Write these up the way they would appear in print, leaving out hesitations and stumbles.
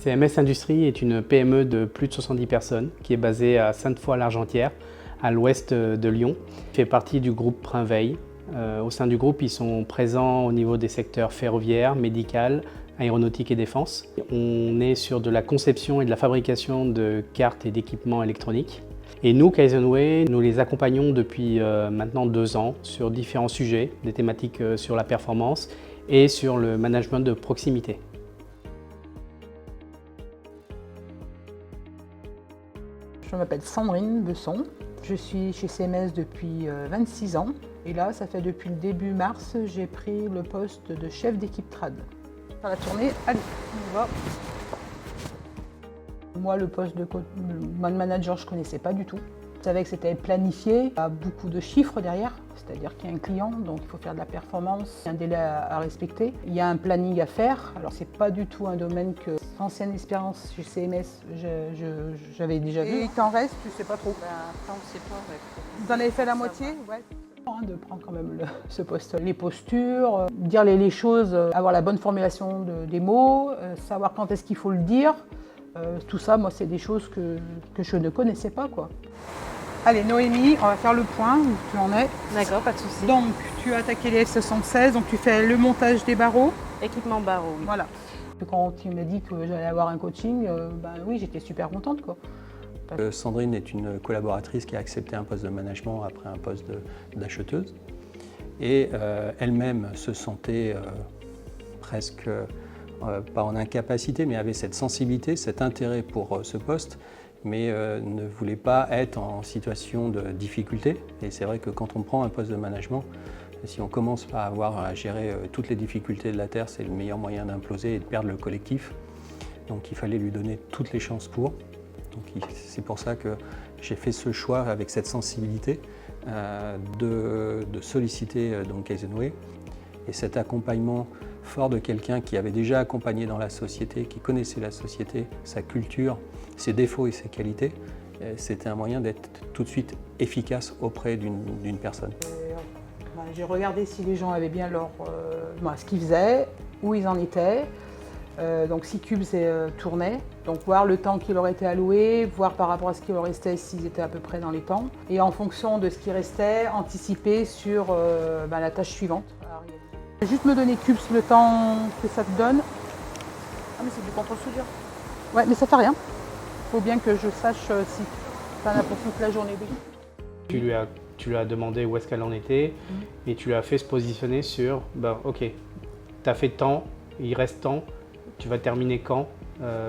CMS Industrie est une PME de plus de 70 personnes qui est basée à Sainte-Foy-l'Argentière, à l'ouest de Lyon. Elle fait partie du groupe Prinveil. Au sein du groupe, ils sont présents au niveau des secteurs ferroviaire, médical, aéronautique et défense. On est sur de la conception et de la fabrication de cartes et d'équipements électroniques. Et nous, Kaizenway, nous les accompagnons depuis maintenant 2 ans sur différents sujets, des thématiques sur la performance et sur le management de proximité. Je m'appelle Sandrine Besson, je suis chez CMS depuis 26 ans et là, ça fait depuis le début mars, j'ai pris le poste de chef d'équipe trad. Faire la tournée, allez, on y va. Moi, le poste de manager, je ne connaissais pas du tout. Je savais que c'était planifié, il y a beaucoup de chiffres derrière, c'est-à-dire qu'il y a un client, donc il faut faire de la performance, il y a un délai à respecter, il y a un planning à faire. Alors c'est pas du tout un domaine que, ancienne expérience chez CMS, j'avais déjà vu. Et il t'en reste, tu sais pas trop. Après on sait pas, ouais. Vous en avez fait la moitié? Ouais. De prendre quand même ce poste. Les postures, dire les choses, avoir la bonne formulation des mots, savoir quand est-ce qu'il faut le dire. Tout ça, moi, c'est des choses que je ne connaissais pas, quoi. Allez, Noémie, on va faire le point où tu en es. D'accord, pas de souci. Donc, tu as attaqué les F76, donc tu fais le montage des barreaux. Équipement barreau, oui. Voilà. Quand tu m'as dit que j'allais avoir un coaching, ben oui, j'étais super contente, quoi. Sandrine est une collaboratrice qui a accepté un poste de management après un poste d'acheteuse. Et elle-même se sentait presque, pas en incapacité, mais avait cette sensibilité, cet intérêt pour ce poste, mais ne voulait pas être en situation de difficulté. Et c'est vrai que quand on prend un poste de management, si on commence à avoir à gérer toutes les difficultés de la Terre, c'est le meilleur moyen d'imploser et de perdre le collectif. Donc il fallait lui donner toutes les chances pour. C'est pour ça que j'ai fait ce choix avec cette sensibilité de solliciter Kaizenway. Et cet accompagnement fort de quelqu'un qui avait déjà accompagné dans la société, qui connaissait la société, sa culture, ses défauts et ses qualités, c'était un moyen d'être tout de suite efficace auprès d'une personne. J'ai regardé si les gens avaient bien ce qu'ils faisaient, où ils en étaient. Donc si Cubes tournait, donc voir le temps qui leur était alloué, voir par rapport à ce qui leur restait s'ils étaient à peu près dans les temps. Et en fonction de ce qui restait, anticiper sur la tâche suivante. Juste me donner Cubes le temps que ça te donne. Ah mais c'est du contre-soudure. Ouais, mais ça fait rien. Il faut bien que je sache si tu en as pour toute la journée. Tu lui as demandé où est-ce qu'elle en était et tu lui as fait se positionner sur, ok, tu as fait tant, il reste tant, tu vas terminer quand.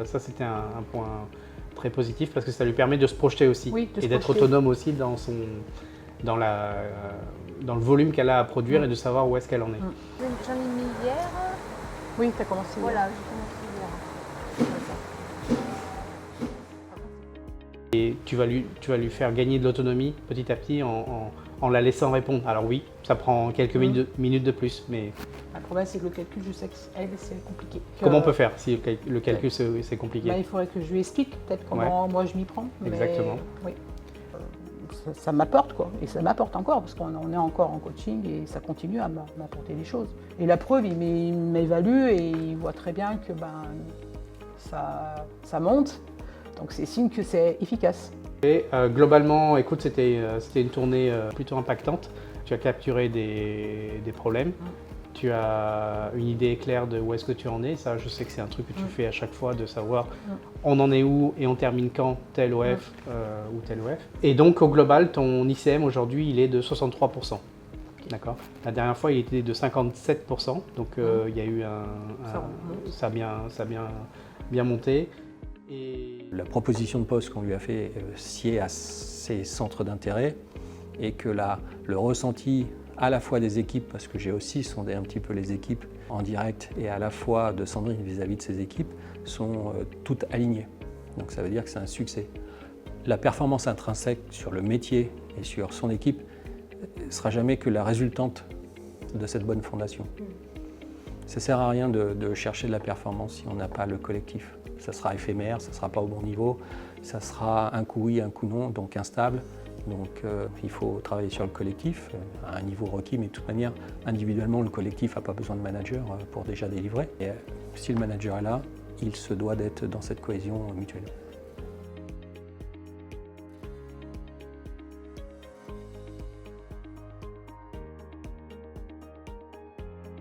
Ça c'était un point très positif parce que ça lui permet de se projeter aussi et d'être autonome aussi dans le volume qu'elle a à produire et de savoir où est-ce qu'elle en est. J'en ai mis hier. Oui, tu as commencé hier. Voilà, j'ai commencé hier. Et tu vas lui faire gagner de l'autonomie petit à petit en la laissant répondre. Alors oui, ça prend quelques minutes de plus, mais... Le problème, c'est que le calcul, je sais que c'est compliqué. Comment on peut faire si le calcul, c'est compliqué? Il faudrait que je lui explique peut-être comment moi je m'y prends. Exactement. Mais, oui. Ça m'apporte, quoi. Et ça m'apporte encore, parce qu'on est encore en coaching et ça continue à m'apporter des choses. Et la preuve, il m'évalue et il voit très bien que ça monte. Donc c'est signe que c'est efficace. Et globalement, écoute, c'était une tournée plutôt impactante. Tu as capturé des problèmes. Tu as une idée claire de où est-ce que tu en es. Ça, je sais que c'est un truc que tu fais à chaque fois, de savoir on en est où et on termine quand tel OF ou tel OF. Et donc au global, ton ICM aujourd'hui, il est de 63%. D'accord. La dernière fois, il était de 57%. Donc il y a eu ça a bien monté. Et la proposition de poste qu'on lui a fait sied à ses centres d'intérêt et que le ressenti à la fois des équipes, parce que j'ai aussi sondé un petit peu les équipes en direct, et à la fois de Sandrine vis-à-vis de ses équipes, sont toutes alignées. Donc ça veut dire que c'est un succès. La performance intrinsèque sur le métier et sur son équipe ne sera jamais que la résultante de cette bonne fondation. Ça ne sert à rien de chercher de la performance si on n'a pas le collectif. Ça sera éphémère, ça ne sera pas au bon niveau, ça sera un coup oui, un coup non, donc instable. Donc il faut travailler sur le collectif à un niveau requis, mais de toute manière, individuellement, le collectif n'a pas besoin de manager pour déjà délivrer. Et si le manager est là, il se doit d'être dans cette cohésion mutuelle.